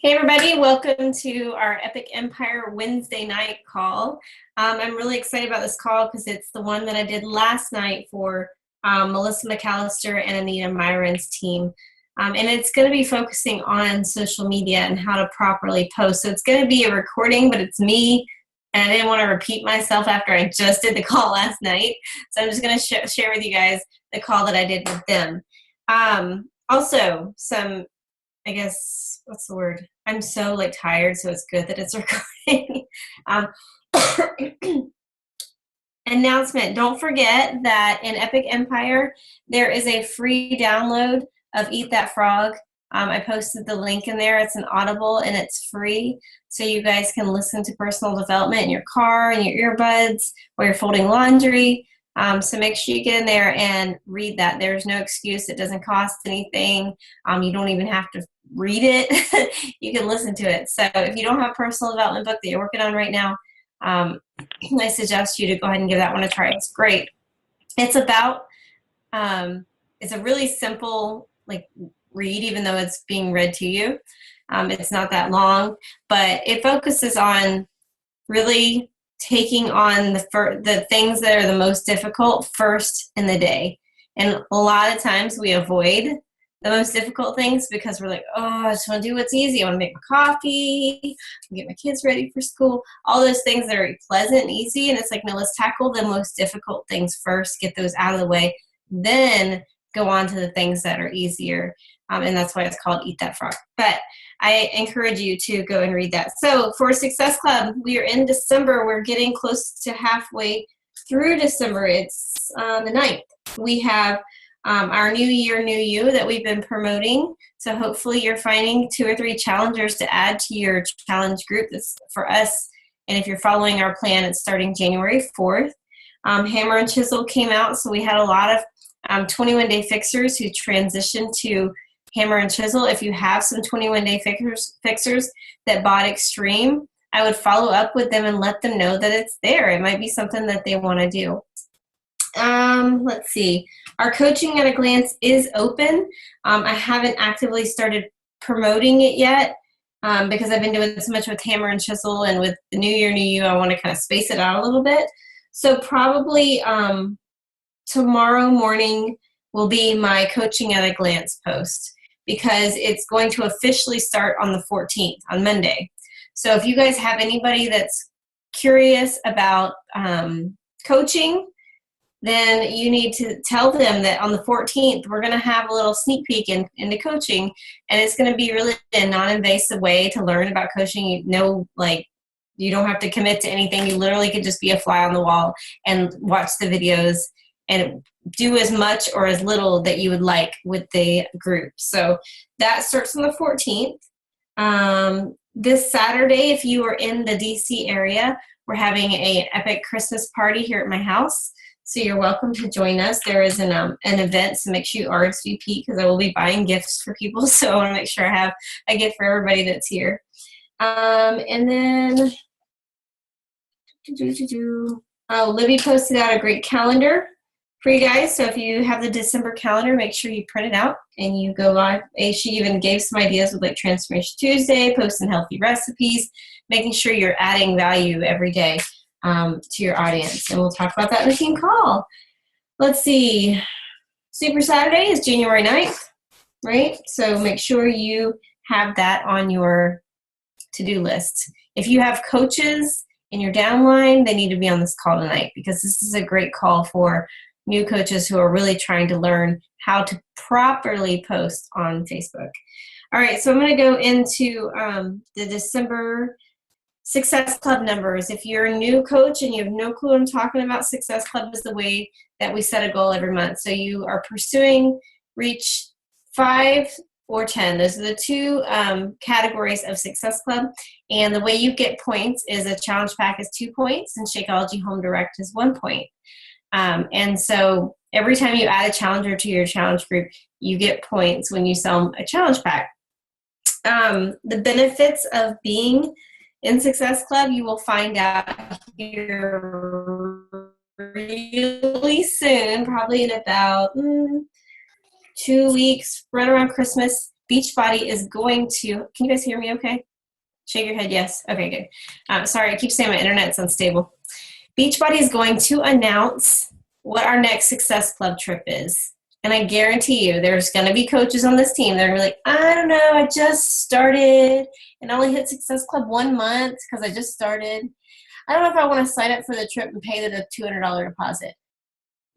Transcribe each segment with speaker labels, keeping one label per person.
Speaker 1: Hey everybody, welcome to our Epic Empire Wednesday night call. I'm really excited about this call because it's the one that I did last night for Melissa McAllister and Anita Myron's team. And it's going to be focusing on social media and how to properly post. So it's going to be a recording, but it's me, and I didn't want to repeat myself after I just did the call last night. So I'm just going to share with you guys the call that I did with them. Also, I guess, what's the word? I'm so tired, so it's good that it's recording. Announcement. Don't forget that in Epic Empire, there is a free download of Eat That Frog. I posted the link in there. It's an Audible and it's free. So you guys can listen to personal development in your car and your earbuds while you're folding laundry. So make sure you get in there and read that. There's no excuse. It doesn't cost anything. You don't even have to read it. You can listen to it. So if you don't have a personal development book that you're working on right now, I suggest you to go ahead and give that one a try. It's great. It's about, it's a really simple read, even though it's being read to you. It's not that long, but it focuses on really taking on the things that are the most difficult first in the day. And a lot of times we avoid the most difficult things because we're like, oh, I just want to do what's easy. I want to make my coffee, get my kids ready for school, all those things that are pleasant and easy. And it's like, no, let's tackle the most difficult things first, get those out of the way, then go on to the things that are easier. And that's why it's called Eat That Frog. But I encourage you to go and read that. So for Success Club, we are in December. We're getting close to halfway through December. It's the 9th. We have our New Year, New You that we've been promoting. So hopefully you're finding 2 or 3 challengers to add to your challenge group. That's for us. And if you're following our plan, it's starting January 4th. Hammer and Chisel came out, so we had a lot of 21-day fixers who transitioned to Hammer and Chisel. If you have some 21-day fixers that bought Extreme, I would follow up with them and let them know that it's there. It might be something that they want to do. Let's see. Our Coaching at a Glance is open. I haven't actively started promoting it yet because I've been doing so much with Hammer and Chisel, and with the New Year, New You, I want to kind of space it out a little bit. So probably tomorrow morning will be my Coaching at a Glance post, because it's going to officially start on the 14th, on Monday. So if you guys have anybody that's curious about coaching, then you need to tell them that on the 14th, we're going to have a little sneak peek into coaching, and it's going to be really a non-invasive way to learn about coaching. You don't have to commit to anything. You literally could just be a fly on the wall and watch the videos and do as much or as little that you would like with the group. So that starts on the 14th. This Saturday, if you are in the DC area, we're having an epic Christmas party here at my house. So you're welcome to join us. There is an event, so make sure you RSVP, because I will be buying gifts for people. So I want to make sure I have a gift for everybody that's here. And then, Libby posted out a great calendar for you guys. So if you have the December calendar, make sure you print it out and you go live. She even gave some ideas with Transformation Tuesday, posting healthy recipes, making sure you're adding value every day to your audience. And we'll talk about that in the team call. Let's see. Super Saturday is January 9th, right? So make sure you have that on your to-do list. If you have coaches in your downline, they need to be on this call tonight, because this is a great call for new coaches who are really trying to learn how to properly post on Facebook. All right, so I'm going to go into the December Success Club numbers. If you're a new coach and you have no clue what I'm talking about, Success Club is the way that we set a goal every month. So you are pursuing reach 5 or 10. Those are the 2 categories of Success Club. And the way you get points is a challenge pack is 2 points, and Shakeology Home Direct is 1 point. And so every time you add a challenger to your challenge group, you get points when you sell a challenge pack. The benefits of being in Success Club, you will find out here really soon, probably in about 2 weeks, right around Christmas. Beachbody is going to, can you guys hear me okay? Shake your head, yes. Okay, good. Sorry, I keep saying my internet's unstable. Beachbody is going to announce what our next Success Club trip is. And I guarantee you, there's going to be coaches on this team that are going to be like, I don't know, I just started and only hit Success Club 1 month because I just started. I don't know if I want to sign up for the trip and pay the $200 deposit.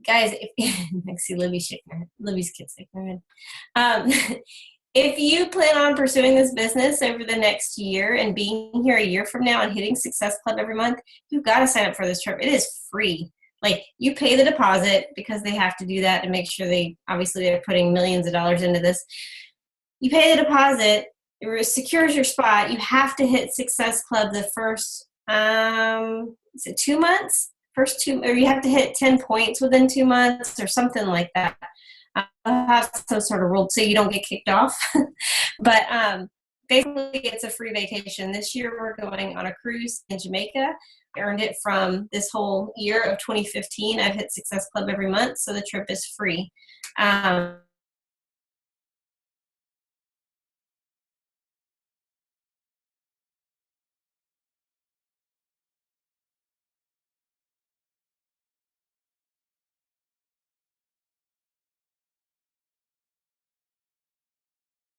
Speaker 1: Guys, I see Libby shaking her head. Libby's kids shaking her head. If you plan on pursuing this business over the next year and being here a year from now and hitting Success Club every month, you've got to sign up for this trip. It is free. Like, you pay the deposit because they have to do that to make sure they're putting millions of dollars into this. You pay the deposit, it secures your spot. You have to hit Success Club the first, is it 2 months? Or you have to hit 10 points within 2 months or something like that. I'll have some sort of rule so you don't get kicked off. But basically, it's a free vacation. This year, we're going on a cruise in Jamaica. I earned it from this whole year of 2015. I've hit Success Club every month, so the trip is free.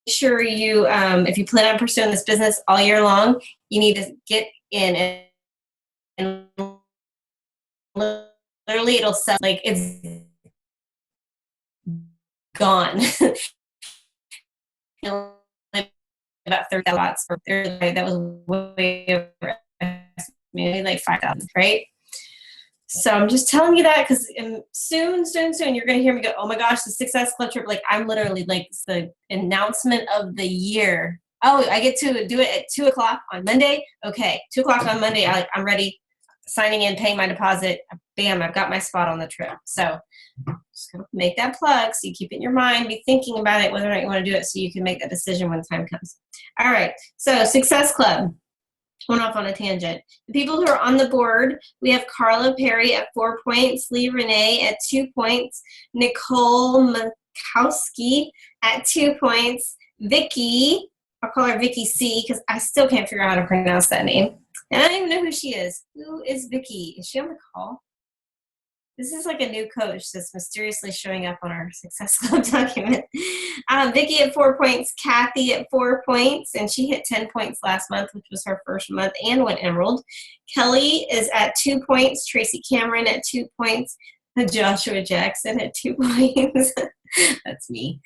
Speaker 1: Sure you, if you plan on pursuing this business all year long, you need to get in and literally it'll sell, like, it's gone. About 30 lots for that was way over, maybe like 5,000, right? So I'm just telling you that because soon you're going to hear me go, oh my gosh, the Success Club trip. Like, I'm literally like, it's the announcement of the year. Oh, I get to do it at 2 o'clock on Monday. Okay, 2 o'clock on Monday. I'm ready, signing in, paying my deposit. Bam, I've got my spot on the trip. So just gonna make that plug so you keep it in your mind, be thinking about it, whether or not you want to do it so you can make that decision when the time comes. All right, so Success Club. Went off on a tangent. The people who are on the board, we have Carla Perry at 4 points, Lee Renee at 2 points, Nicole Makowski at 2 points, Vicky, I'll call her Vicky C because I still can't figure out how to pronounce that name. And I don't even know who she is. Who is Vicky? Is she on the call? This is like a new coach that's mysteriously showing up on our Success Club document. Vicky at 4 points, Kathy at 4 points, and she hit 10 points last month, which was her first month and went emerald. Kelly is at 2 points, Tracy Cameron at 2 points, Joshua Jackson at 2 points. That's me.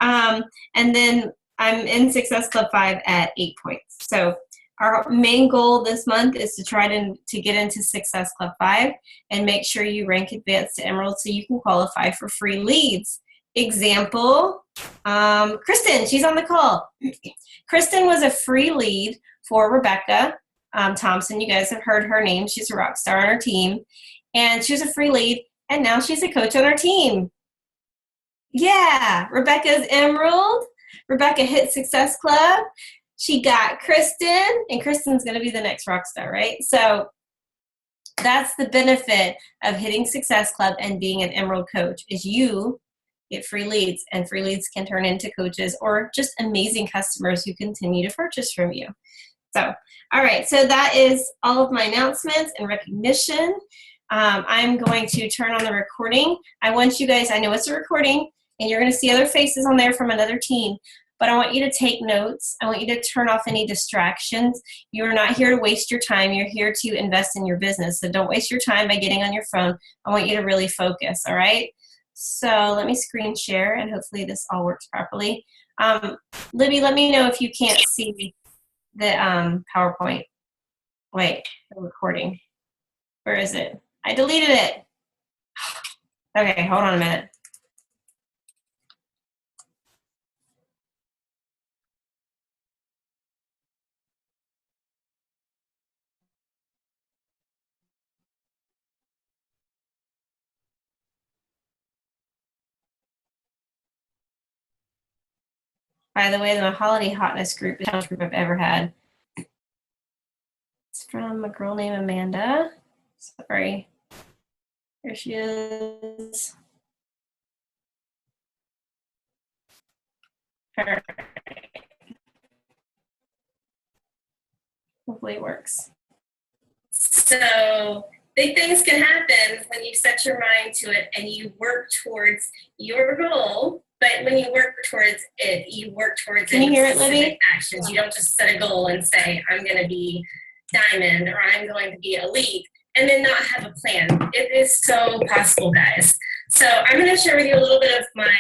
Speaker 1: And then I'm in Success Club 5 at 8 points. So our main goal this month is to try to get into Success Club 5 and make sure you rank advanced to emerald so you can qualify for free leads. Example, Kristen, she's on the call. Kristen was a free lead for Rebecca Thompson. You guys have heard her name. She's a rock star on our team. And she was a free lead, and now she's a coach on our team. Yeah, Rebecca's emerald. Rebecca hit Success Club. She got Kristen, and Kristen's going to be the next rock star, right? So that's the benefit of hitting Success Club and being an emerald coach is you get free leads, and free leads can turn into coaches or just amazing customers who continue to purchase from you. So, all right, so that is all of my announcements and recognition. I'm going to turn on the recording. I want you guys, I know it's a recording, and you're going to see other faces on there from another team, but I want you to take notes. I want you to turn off any distractions. You are not here to waste your time. You're here to invest in your business. So don't waste your time by getting on your phone. I want you to really focus, all right? So let me screen share, and hopefully this all works properly. Libby, let me know if you can't see the PowerPoint. Wait, the recording. Where is it? I deleted it. Okay, hold on a minute. By the way, the holiday hotness group is the best group I've ever had. It's from a girl named Amanda. Sorry. Here she is. Perfect. Hopefully it works.
Speaker 2: So big things can happen when you set your mind to it and you work towards your goal. But when you work towards it, you work towards
Speaker 1: Can you hear it, Libby?
Speaker 2: actions. You don't just set a goal and say, I'm going to be diamond or I'm going to be elite and then not have a plan. It is so possible, guys. So I'm going to share with you a little bit of my,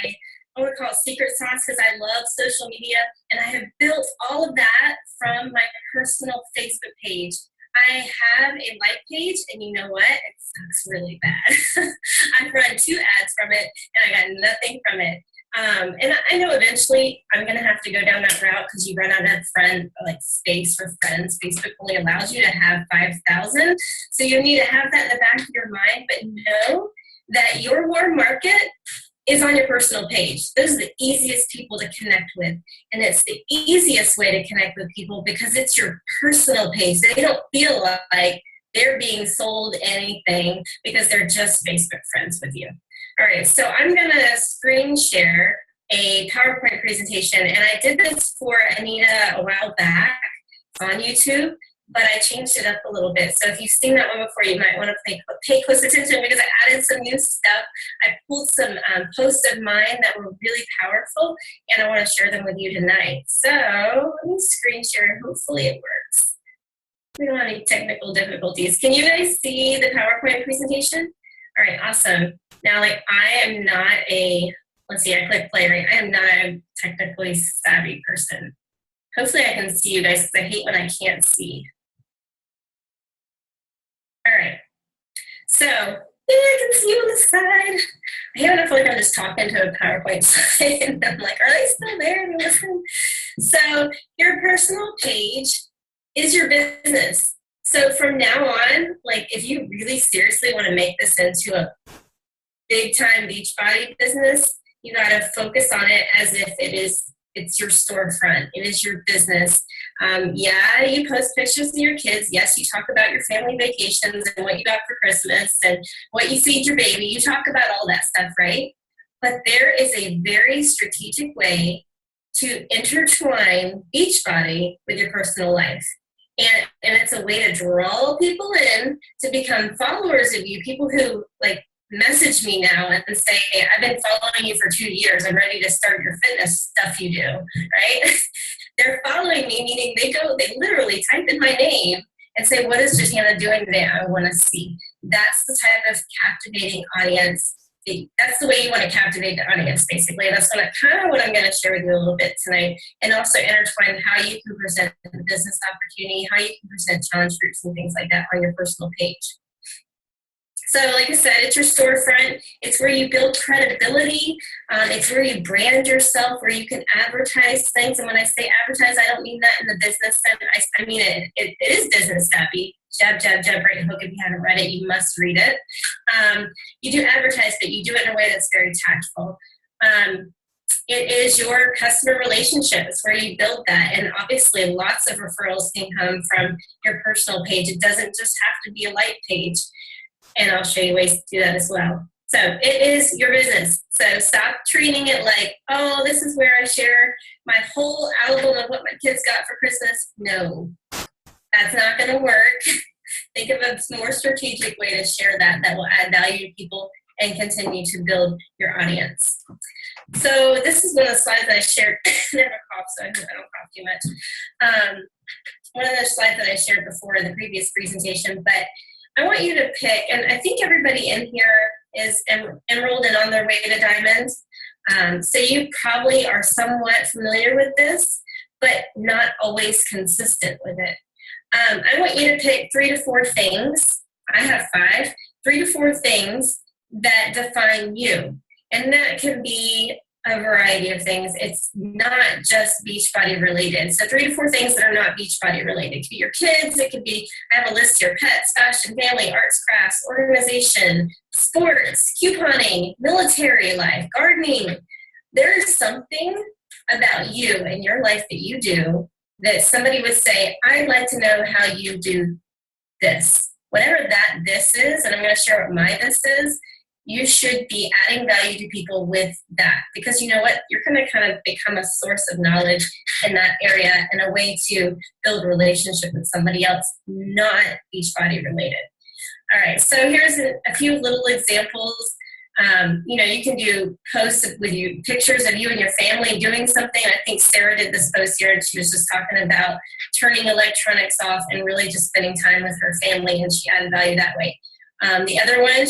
Speaker 2: I want to call it secret sauce because I love social media and I have built all of that from my personal Facebook page. I have a like page, and you know what? It sucks really bad. I've run 2 ads from it, and I got nothing from it. And I know eventually I'm going to have to go down that route because you run out of space for friends. Facebook only allows you to have 5,000. So you need to have that in the back of your mind, but know that your warm market is on your personal page. Those are the easiest people to connect with. And it's the easiest way to connect with people because it's your personal page. They don't feel like they're being sold anything because they're just Facebook friends with you. All right, so I'm gonna screen share a PowerPoint presentation. And I did this for Anita a while back on YouTube, but I changed it up a little bit. So if you've seen that one before, you might want to pay close attention because I added some new stuff. I pulled some posts of mine that were really powerful, and I want to share them with you tonight. So let me screen share. Hopefully it works. We don't have any technical difficulties. Can you guys see the PowerPoint presentation? All right, awesome. Now, I am not let's see, I click play, right? I am not a technically savvy person. Hopefully I can see you guys because I hate when I can't see. All right, so yeah, I can see you on the side. I hate when I feel like I'm just talking to a PowerPoint slide and I'm like, are they still there? Are they listening? So your personal page is your business. So from now on, if you really seriously want to make this into a big time Beachbody business, you got to focus on it as if it's your storefront. It is your business. Yeah, you post pictures of your kids. Yes, you talk about your family vacations and what you got for Christmas and what you feed your baby. You talk about all that stuff, right? But there is a very strategic way to intertwine Beachbody with your personal life. And it's a way to draw people in to become followers of you, people who message me now and say, hey, I've been following you for 2 years. I'm ready to start your fitness stuff you do, right? They're following me, meaning they literally type in my name and say, what is Jatana doing today? I want to see. That's the type of captivating audience. That's the way you want to captivate the audience, basically. And that's kind of what I'm going to share with you a little bit tonight, and also intertwine how you can present the business opportunity, how you can present challenge groups and things like that on your personal page. So like I said, it's your storefront. It's where you build credibility. It's where you brand yourself, where you can advertise things. And when I say advertise, I don't mean that in the business sense. I mean it is business savvy. Jab, jab, jab, right hook. If you haven't read it, you must read it. You do advertise, but you do it in a way that's very tactful. It is your customer relationship. It's where you build that. And obviously lots of referrals can come from your personal page. It doesn't just have to be a like page. And I'll show you ways to do that as well. So it is your business. So stop treating it like, oh, this is where I share my whole album of what my kids got for Christmas. No, that's not going to work. Think of a more strategic way to share that will add value to people and continue to build your audience. So this is one of the slides that I shared. I never cough, so I hope I don't cough too much. One of the slides that I shared before in the previous presentation, but I want you to pick, and I think everybody in here is enrolled and on their way to Diamonds. So you probably are somewhat familiar with this, but not always consistent with it. I want you to pick 3 to 4 things. I have 5, 3 to 4 things that define you. And that can be a variety of things. It's not just Beachbody related. So 3 to 4 things that are not Beachbody related. It could be your kids. It could be, I have a list here, pets, fashion, family, arts, crafts, organization, sports, couponing, military life, gardening. There is something about you and your life that you do that somebody would say, I'd like to know how you do this. Whatever that this is, and I'm going to share what my this is, you should be adding value to people with that, because you know what? You're going to kind of become a source of knowledge in that area and a way to build a relationship with somebody else, not Beachbody related. All right, so here's a few little examples. You can do posts with you, pictures of you and your family doing something. I think Sarah did this post here, and she was just talking about turning electronics off and really just spending time with her family, and she added value that way. The other one,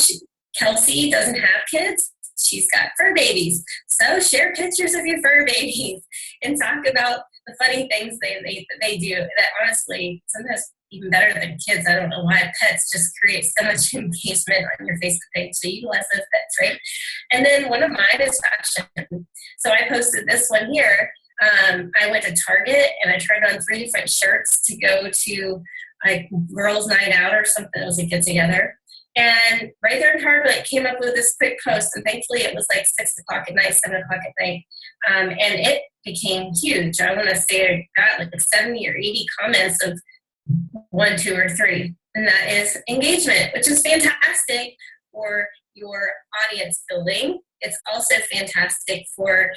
Speaker 2: Kelsey doesn't have kids. She's got fur babies. So share pictures of your fur babies and talk about the funny things they do that honestly, sometimes even better than kids. I don't know why pets just create so much engagement on your Facebook page. So utilize those pets, right? And then one of mine is fashion. So I posted this one here. I went to Target and I tried on 3 different shirts to go to like girls' night out or something. It was a get together. And right there in Target, I came up with this quick post, and thankfully it was like 6 o'clock at night, 7 o'clock at night, and it became huge. I want to say I got like 70 or 80 comments of 1, 2, or 3, and that is engagement, which is fantastic for your audience building. It's also fantastic for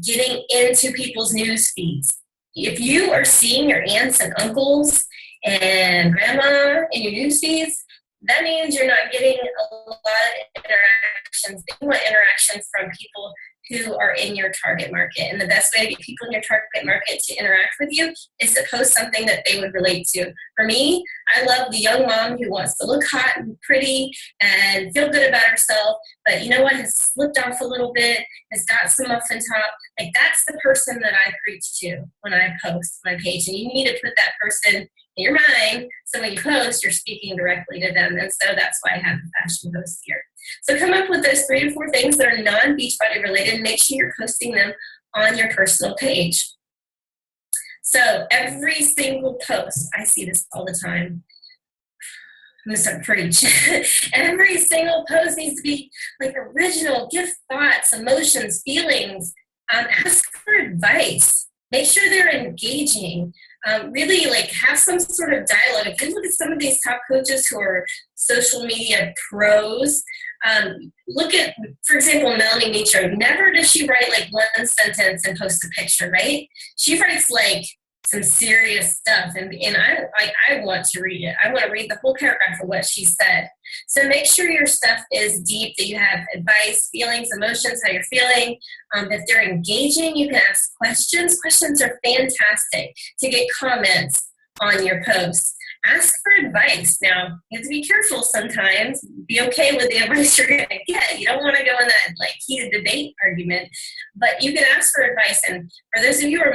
Speaker 2: getting into people's news feeds. If you are seeing your aunts and uncles and grandma in your news feeds, that means you're not getting a lot of interactions. You want interactions from people who are in your target market. And the best way to get people in your target market to interact with you is to post something that they would relate to. For me, I love the young mom who wants to look hot and pretty and feel good about herself, but you know what, has slipped off a little bit, has got some muffin top. Like, that's the person that I preach to when I post my page. And you need to put that person in your mind, so when you post, you're speaking directly to them. And so that's why I have the fashion post here. So come up with those 3 to 4 things that are non-Beachbody related, and make sure you're posting them on your personal page. So every single post, I see this all the time. I'm going to start preach. Every single post needs to be like original, give thoughts, emotions, feelings. Ask for advice. Make sure they're engaging. Really like have some sort of dialogue. If you look at some of these top coaches who are social media pros, look at, for example, Melanie Mitro. Never does she write like one sentence and post a picture, right? She writes like some serious stuff, and I want to read it. I want to read the whole paragraph of what she said. So make sure your stuff is deep, that you have advice, feelings, emotions, how you're feeling. If they're engaging, you can ask questions. Questions are fantastic to get comments on your posts. Ask for advice. Now, you have to be careful sometimes. Be okay with the advice you're going to get. You don't want to go in that like heated debate argument, but you can ask for advice. And for those of you who are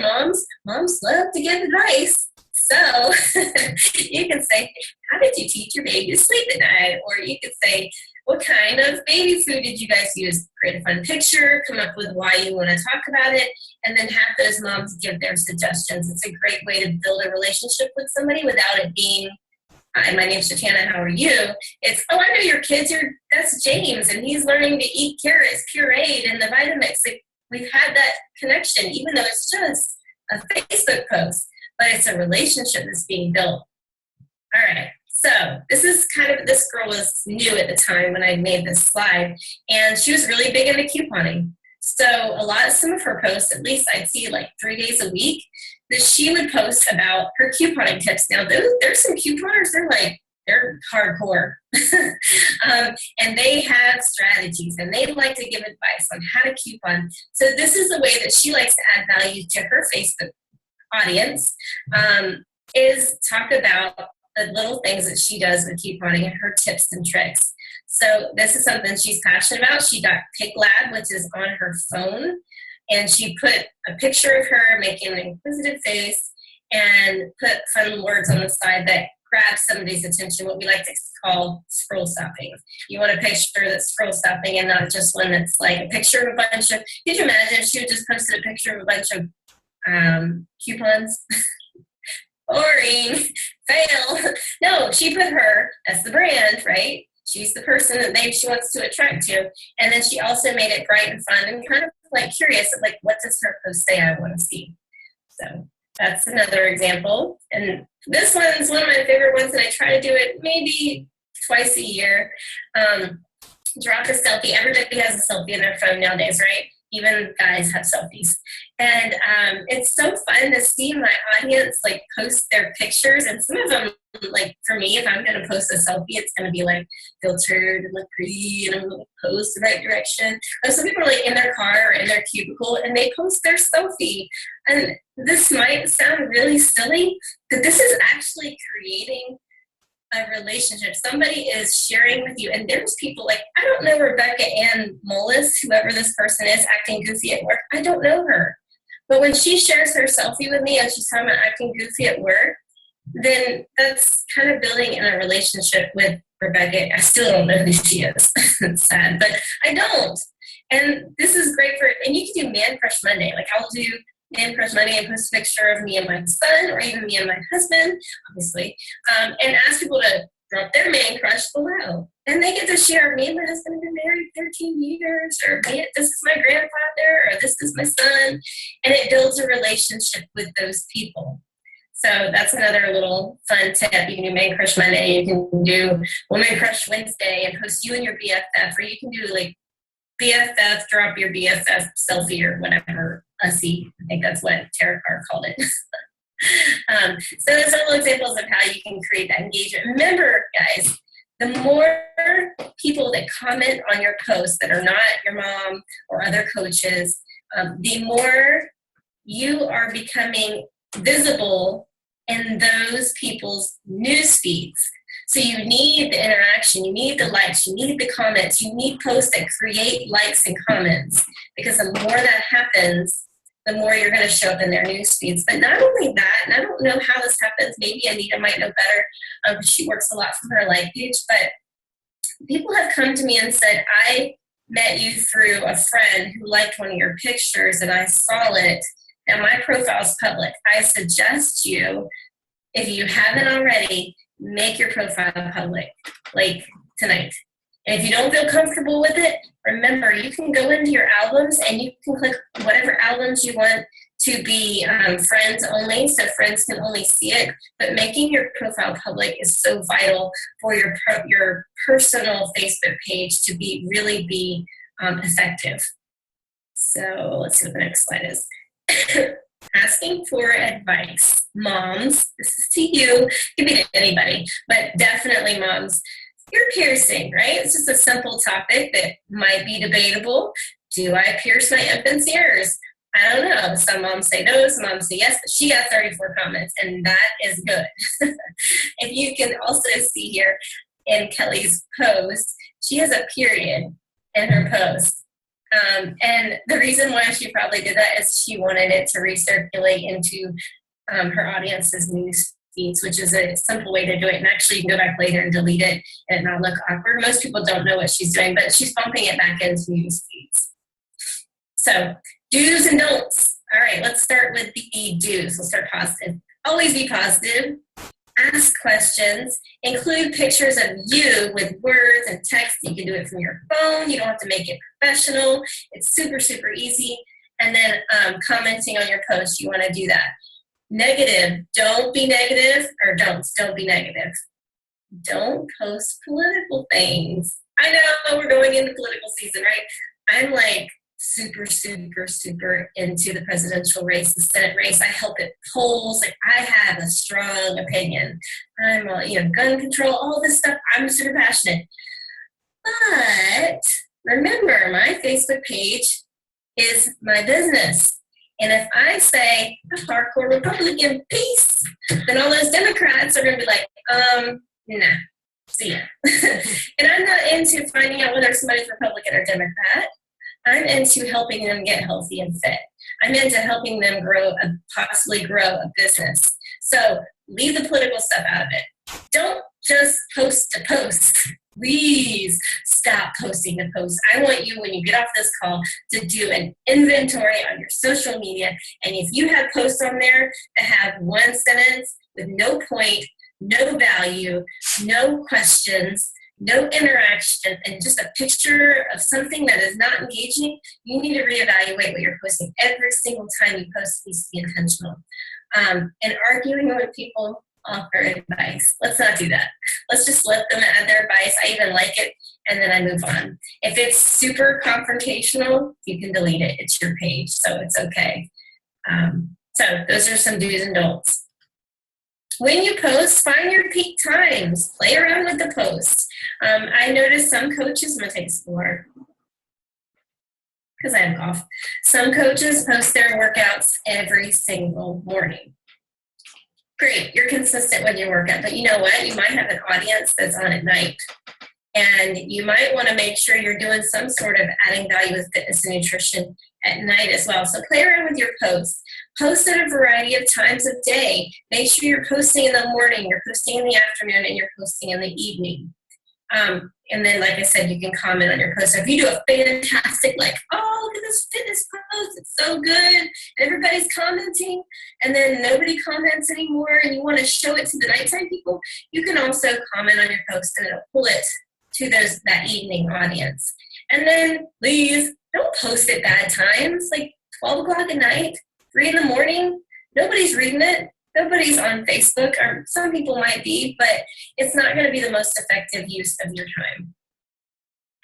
Speaker 2: moms love to give advice. So you can say, how did you teach your baby to sleep at night? Or you could say, what kind of baby food did you guys use? Create a fun picture, come up with why you want to talk about it, and then have those moms give their suggestions. It's a great way to build a relationship with somebody without it being, hi, my name's Jatana, how are you? It's, oh, I know your kids, that's James, and he's learning to eat carrots pureed and the Vitamix. Like, we've had that connection, even though it's just a Facebook post, but it's a relationship that's being built. All right. So this girl was new at the time when I made this slide, and she was really big into couponing. So some of her posts, at least I'd see like 3 days a week, that she would post about her couponing tips. Now there's some couponers, they're hardcore. And they have strategies, and they like to give advice on how to coupon. So this is the way that she likes to add value to her Facebook audience, is talk about the little things that she does with couponing and her tips and tricks. So this is something she's passionate about. She got Pick Lab, which is on her phone, and she put a picture of her making an inquisitive face and put fun words on the side that grab somebody's attention, what we like to call scroll stopping. You want a picture that's scroll stopping and not just one that's like a picture of a bunch of, could you imagine if she would just posted a picture of a bunch of coupons? Boring, fail. No, she put her as the brand, right? She's the person that she wants to attract to. And then she also made it bright and fun and kind of like curious of like, what does her post say I want to see? So that's another example. And this one's one of my favorite ones, and I try to do it maybe twice a year. drop a selfie. Everybody has a selfie in their phone nowadays, right? Even guys have selfies. And it's so fun to see my audience like post their pictures. And some of them, like for me, if I'm going to post a selfie, it's going to be like filtered and look pretty and I'm going to pose the right direction. But some people are like in their car or in their cubicle and they post their selfie. And this might sound really silly, but this is actually creating a relationship. Somebody is sharing with you, and there's people like, I don't know Rebecca Ann Mullis, whoever this person is acting goofy at work. I don't know her. But when she shares her selfie with me and she's talking about acting goofy at work, then that's kind of building in a relationship with Rebecca. I still don't know who she is. It's sad, but I don't. And this is great for, and you can do Man Crush Monday. Like I'll do Man Crush Monday and post a picture of me and my son, or even me and my husband, obviously, and ask people to drop their man crush below. And they get to share, me and my husband have been married 13 years, or this is my grandfather, or this is my son. And it builds a relationship with those people. So that's another little fun tip. You can do Man Crush Monday, you can do Woman Crush Wednesday and post you and your BFF, or you can do like BFF, drop your BFF selfie or whatever. See, I think that's what Tara Carr called it. So there's several examples of how you can create that engagement. Remember, guys, the more people that comment on your posts that are not your mom or other coaches, the more you are becoming visible in those people's news feeds. So you need the interaction, you need the likes, you need the comments, you need posts that create likes and comments, because the more that happens, the more you're going to show up in their news feeds. But not only that, and I don't know how this happens, maybe Anita might know better, because she works a lot from her like page, but people have come to me and said, I met you through a friend who liked one of your pictures and I saw it. Now my profile is public. I suggest you, if you haven't already, make your profile public, like tonight. And if you don't feel comfortable with it, remember, you can go into your albums and you can click whatever albums you want to be friends only, so friends can only see it. But making your profile public is so vital for your personal Facebook page to really be effective. So let's see what the next slide is. Asking for advice. Moms, this is to you. It could be to anybody, but definitely moms. Ear piercing, right? It's just a simple topic that might be debatable. Do I pierce my infant's ears? I don't know. Some moms say no, some moms say yes, but she got 34 comments, and that is good. If you can also see here in Kelly's post, she has a period in her post. And the reason why she probably did that is she wanted it to recirculate into her audience's news feeds, which is a simple way to do it. And actually, you can go back later and delete it and not look awkward. Most people don't know what she's doing, but she's bumping it back into news feeds. So, do's and don'ts. All right, let's start with the do's. We'll start positive. Always be positive. Ask questions. Include pictures of you with words and text. You can do it from your phone. You don't have to make it professional. It's super, super easy. And then commenting on your post, you want to do that. Negative. Don't be negative, or don't be negative. Don't post political things. I know we're going into political season, right? I'm like super, super, super into the presidential race, the Senate race. I help at polls. Like, I have a strong opinion. I'm, gun control, all this stuff. I'm super passionate. But remember, my Facebook page is my business. And if I say a hardcore Republican, peace, then all those Democrats are going to be like, nah, see ya. And I'm not into finding out whether somebody's Republican or Democrat. I'm into helping them get healthy and fit. I'm into helping them possibly grow a business. So leave the political stuff out of it. Don't just post to post. Please stop posting to post. I want you, when you get off this call, to do an inventory on your social media. And if you have posts on there that have one sentence with no point, no value, no questions, no interaction, and just a picture of something that is not engaging, you need to reevaluate what you're posting. Every single time you post needs to be intentional. And arguing with people, offer advice. Let's not do that. Let's just let them add their advice. I even like it, and then I move on. If it's super confrontational, you can delete it. It's your page, so it's okay. So those are some do's and don'ts. When you post, find your peak times. Play around with the posts. I noticed some coaches, I'm going to take a score because I have cough. Some coaches post their workouts every single morning. Great, you're consistent with your workout, but you know what? You might have an audience that's on at night. And you might want to make sure you're doing some sort of adding value with fitness and nutrition at night as well. So play around with your posts. Post at a variety of times of day. Make sure you're posting in the morning, you're posting in the afternoon, and you're posting in the evening. And then, like I said, you can comment on your post. So if you do a fantastic, like, oh, look at this fitness post, it's so good, and everybody's commenting, and then nobody comments anymore, and you want to show it to the nighttime people, you can also comment on your post, and it'll pull it to that evening audience. And then please don't post at bad times, like 12 o'clock at night, 3 in the morning. Nobody's reading it. Nobody's on Facebook, or some people might be, but it's not going to be the most effective use of your time.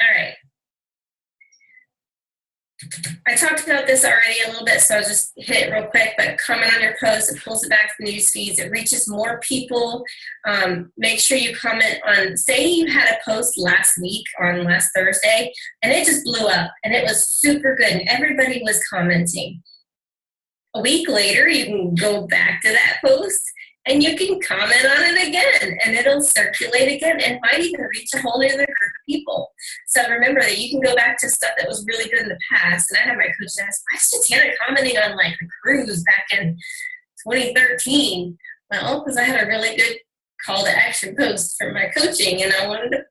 Speaker 2: All right. I talked about this already a little bit, so I'll just hit it real quick, but comment on your post, it pulls it back to the news feeds, it reaches more people. Make sure you comment on, say you had a post last week on last Thursday, and it just blew up, and it was super good, and everybody was commenting. A week later, you can go back to that post, and you can comment on it again, and it'll circulate again, and might even reach a whole other group of people. So remember that you can go back to stuff that was really good in the past. And I had my coach ask, why is Jatana commenting on like the cruise back in 2013? Well, because I had a really good call to action post for my coaching, and I wanted to,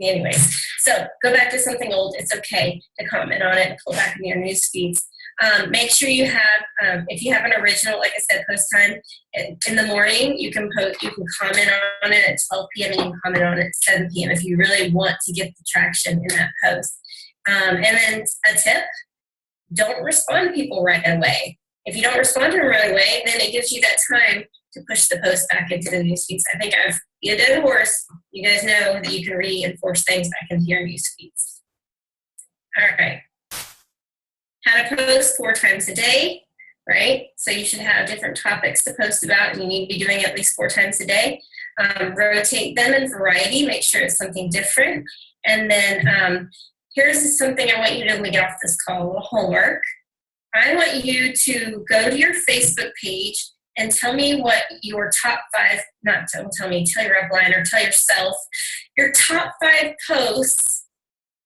Speaker 2: anyways. So go back to something old. It's okay to comment on it and pull back in your news feeds. Make sure you have, if you have an original, like I said, post time in the morning, you can comment on it at 12 p.m. and you can comment on it at 7 p.m. if you really want to get the traction in that post. And then a tip, don't respond to people right away. If you don't respond to them right away, then it gives you that time to push the post back into the news feeds. I think I've beat a dead horse. You guys know that you can reinforce things back into your news feeds. All right. How to post 4 times a day, right? So you should have different topics to post about, and you need to be doing at least 4 times a day. Rotate them in variety, make sure it's something different. And then here's something I want you to do when we get off this call, a little homework. I want you to go to your Facebook page and tell me what your top 5, tell your upline or tell yourself, your top 5 posts,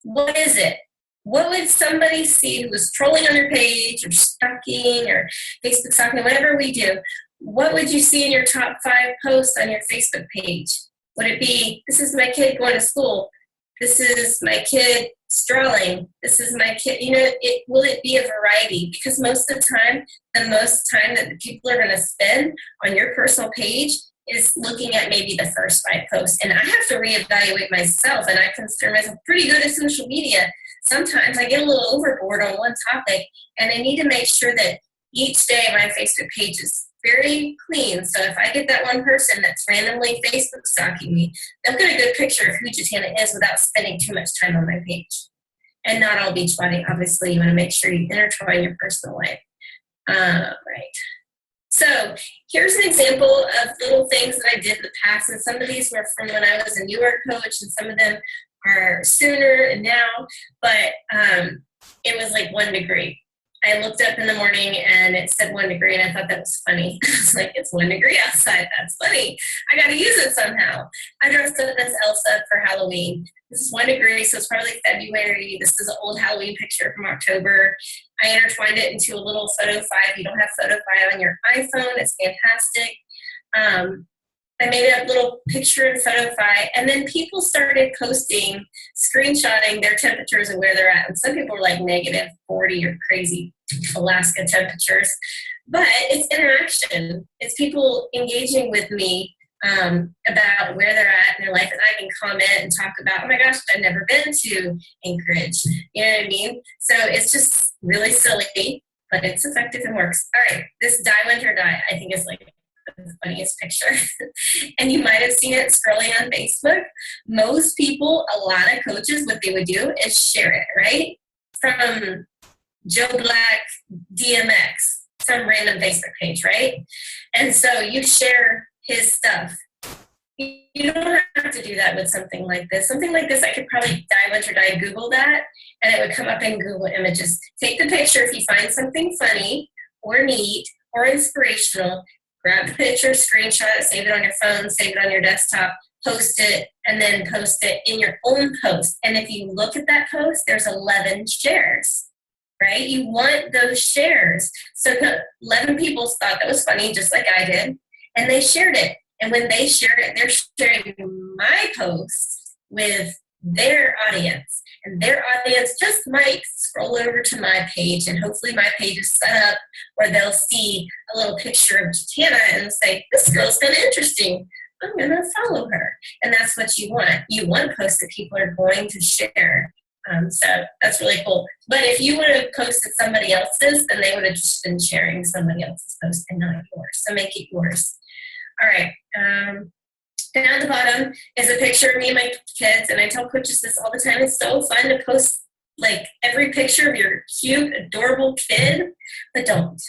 Speaker 2: what is it? What would somebody see who was trolling on your page or stalking or Facebook stalking, whatever we do? What would you see in your top 5 posts on your Facebook page? Would it be, this is my kid going to school. This is my kid strolling. This is my kid, will it be a variety? Because most of the time that the people are going to spend on your personal page is looking at maybe the first 5 posts. And I have to reevaluate myself, and I consider myself pretty good at social media. Sometimes I get a little overboard on one topic, and I need to make sure that each day my Facebook page is very clean. So if I get that one person that's randomly Facebook stalking me, they'll get a good picture of who Jatana is without spending too much time on my page. And not all Beachbody. Obviously, you want to make sure you intertwine your personal life. Right. So here's an example of little things that I did in the past, and some of these were from when I was a newer coach, and some of them are sooner and now, but it was like 1 degree. I looked up in the morning and it said 1 degree, and I thought that was funny. I was like, it's 1 degree outside. That's funny. I got to use it somehow. I dressed up as Elsa for Halloween. This is 1 degree, so it's probably February. This is an old Halloween picture from October. I intertwined it into a little photo file. If you don't have photo file on your iPhone, it's fantastic. I made a little picture in Photofy, and then people started posting, screenshotting their temperatures and where they're at. And some people were like -40 or crazy Alaska temperatures. But it's interaction. It's people engaging with me about where they're at in their life, and I can comment and talk about, oh my gosh, I've never been to Anchorage. You know what I mean? So it's just really silly, but it's effective and works. All right, this Die Winter Die, I think is like the the funniest picture. And you might have seen it scrolling on Facebook. Most people, a lot of coaches, what they would do is share it, right? From Joe Black DMX, some random Facebook page, right? And so you share his stuff. You don't have to do that with something like this. Something like this, I could probably Google that, and it would come up in Google Images. Take the picture if you find something funny or neat or inspirational. Grab the picture, screenshot it, save it on your phone, save it on your desktop, post it, and then post it in your own post. And if you look at that post, there's 11 shares, right? You want those shares. So 11 people thought that was funny, just like I did, and they shared it. And when they share it, they're sharing my post with their audience. And their audience just might scroll over to my page, and hopefully my page is set up where they'll see a little picture of Jatana and say, this girl's kind of interesting. I'm going to follow her. And that's what you want. You want posts that people are going to share. So that's really cool. But if you would have posted somebody else's, then they would have just been sharing somebody else's post and not yours. So make it yours. All right. Down at the bottom is a picture of me and my kids, and I tell coaches this all the time. It's so fun to post like every picture of your cute, adorable kid, but don't.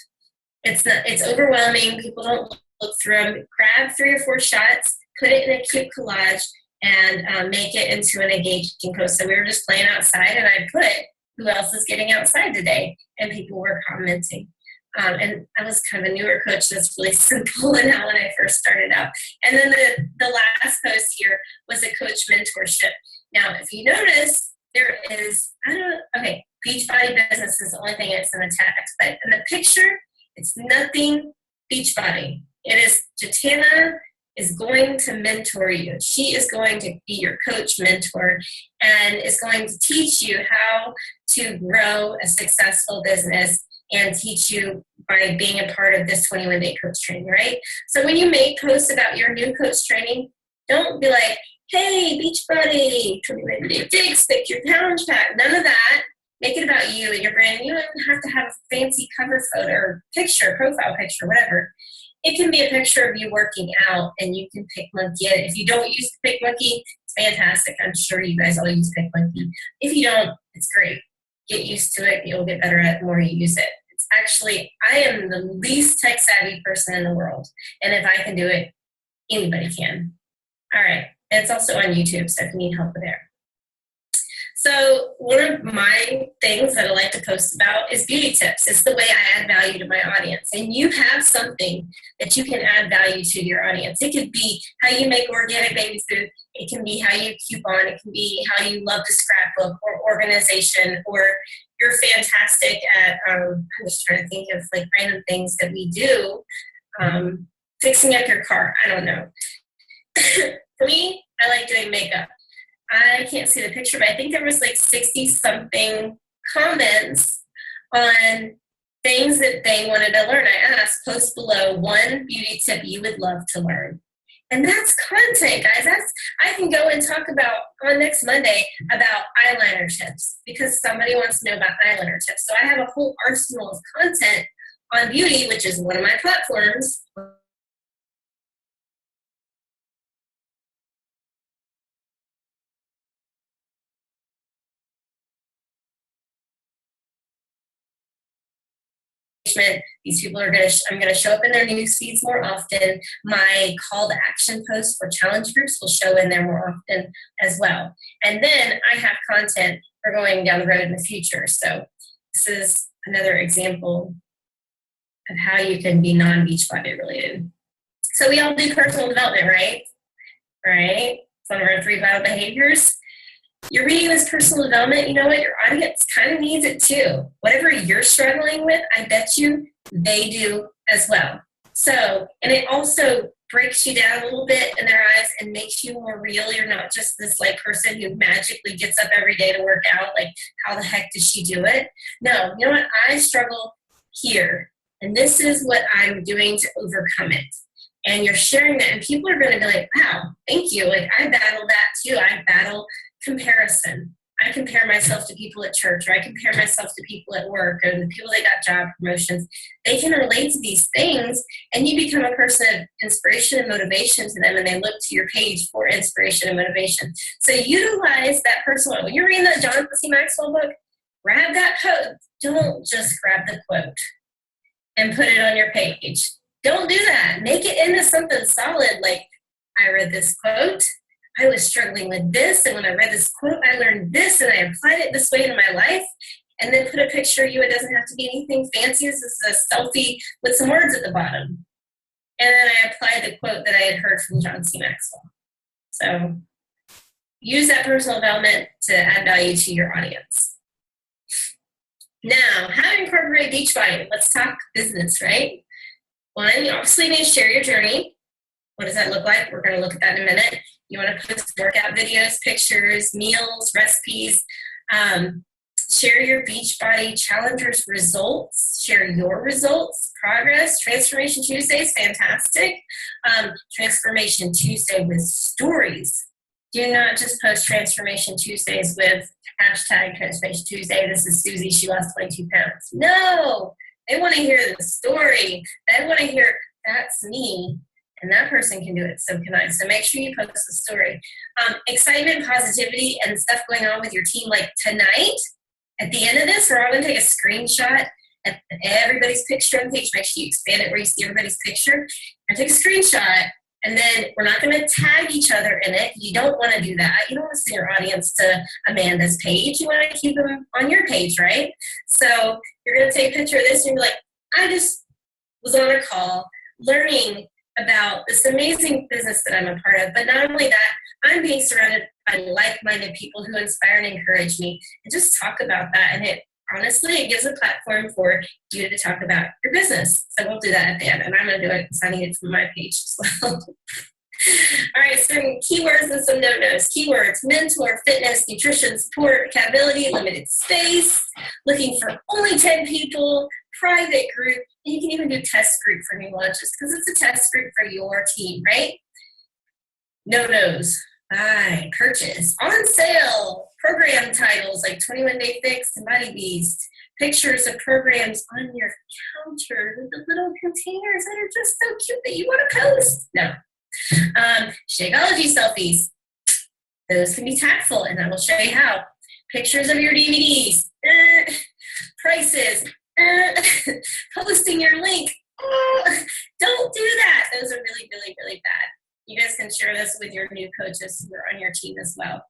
Speaker 2: It's not. It's overwhelming. People don't look through them. Grab 3 or 4 shots, put it in a cute collage, and make it into an engaging post. So we were just playing outside, and I put, who else is getting outside today? And people were commenting. And I was kind of a newer coach, that's really simple and how when I first started out. And then the last post here was a coach mentorship. Now, if you notice, there is, Beachbody Business is the only thing that's in the text. But in the picture, it's nothing Beachbody. It is Jatana is going to mentor you. She is going to be your coach mentor and is going to teach you how to grow a successful business and teach you by being a part of this 21-day coach training, right? So when you make posts about your new coach training, don't be like, hey, Beachbody, 21-day fix, pick your challenge pack. None of that. Make it about you and your brand. You don't even have to have a fancy cover photo or picture, profile picture, whatever. It can be a picture of you working out, and you can PicMonkey it. If you don't use PicMonkey, it's fantastic. I'm sure you guys all use PicMonkey. If you don't, it's great. Get used to it. You'll get better at it the more you use it. Actually, I am the least tech-savvy person in the world. And if I can do it, anybody can. All right. And it's also on YouTube, so if you need help there. So one of my things that I like to post about is beauty tips. It's the way I add value to my audience. And you have something that you can add value to your audience. It could be how you make organic baby food. It can be how you coupon. It can be how you love to scrapbook or organization, or you're fantastic at, I'm just trying to think of like random things that we do. Fixing up your car. I don't know. For me, I like doing makeup. I can't see the picture, but I think there was like 60-something comments on things that they wanted to learn. I asked, post below one beauty tip you would love to learn. And that's content, guys. I can go and talk about on next Monday about eyeliner tips because somebody wants to know about eyeliner tips. So I have a whole arsenal of content on beauty, which is one of my platforms. These people I'm going to show up in their news feeds more often. My call to action posts for challenge groups will show in there more often as well. And then I have content for going down the road in the future. So this is another example of how you can be non-Beachbody related. So we all do personal development, right? Right? It's one of our 3 vital behaviors. You're reading this personal development, you know what? Your audience kind of needs it too. Whatever you're struggling with, I bet you they do as well. So, and it also breaks you down a little bit in their eyes and makes you more real. You're not just this like person who magically gets up every day to work out. Like, how the heck does she do it? No, you know what? I struggle here. And this is what I'm doing to overcome it. And you're sharing that, and people are going to be like, wow, thank you. Like, I battle that too. I battle comparison. I compare myself to people at church, or I compare myself to people at work, or the people that got job promotions. They can relate to these things, and you become a person of inspiration and motivation to them, and they look to your page for inspiration and motivation. So utilize that personal. When you're reading that John C. Maxwell book, grab that quote. Don't just grab the quote and put it on your page. Don't do that. Make it into something solid, like, I read this quote, I was struggling with this, and when I read this quote, I learned this, and I applied it this way in my life. And then put a picture of you. It doesn't have to be anything fancy. This is a selfie with some words at the bottom. And then I applied the quote that I had heard from John C. Maxwell. So use that personal development to add value to your audience. Now, how to incorporate Beachbody? Let's talk business, right? One, you obviously need to share your journey. What does that look like? We're going to look at that in a minute. You want to post workout videos, pictures, meals, recipes. Share your Beachbody Challengers results. Share your results, progress. Transformation Tuesday is fantastic. Transformation Tuesday with stories. Do not just post Transformation Tuesdays with hashtag Transformation Tuesday. This is Susie. She lost 22 pounds. No, they want to hear the story. They want to hear, that's me. And that person can do it, so can I. So make sure you post the story. Excitement, positivity, and stuff going on with your team. Like tonight, at the end of this, we're all going to take a screenshot of everybody's picture on the page. Make sure you expand it where you see everybody's picture. And take a screenshot, and then we're not going to tag each other in it. You don't want to do that. You don't want to send your audience to Amanda's page. You want to keep them on your page, right? So you're going to take a picture of this, and you're like, I just was on a call learning about this amazing business that I'm a part of. But not only that, I'm being surrounded by like-minded people who inspire and encourage me, and just talk about that. And it honestly, it gives a platform for you to talk about your business. So we'll do that at the end, and I'm going to do it because I need it from my page as well. All right, some keywords and some no-nos. Keywords: mentor, fitness, nutrition, support, accountability, limited space, looking for only 10 people, private group, and you can even do test group for new launches because it's a test group for your team, right? No-nos: buy, purchase, on sale, program titles like 21 Day Fix and Body Beast, pictures of programs on your counter with the little containers that are just so cute that you want to post. No. Shakeology selfies. Those can be tactful, and I will show you how. Pictures of your DVDs. Prices. Posting your link. Don't do that. Those are really, really, really bad. You guys can share this with your new coaches who are on your team as well.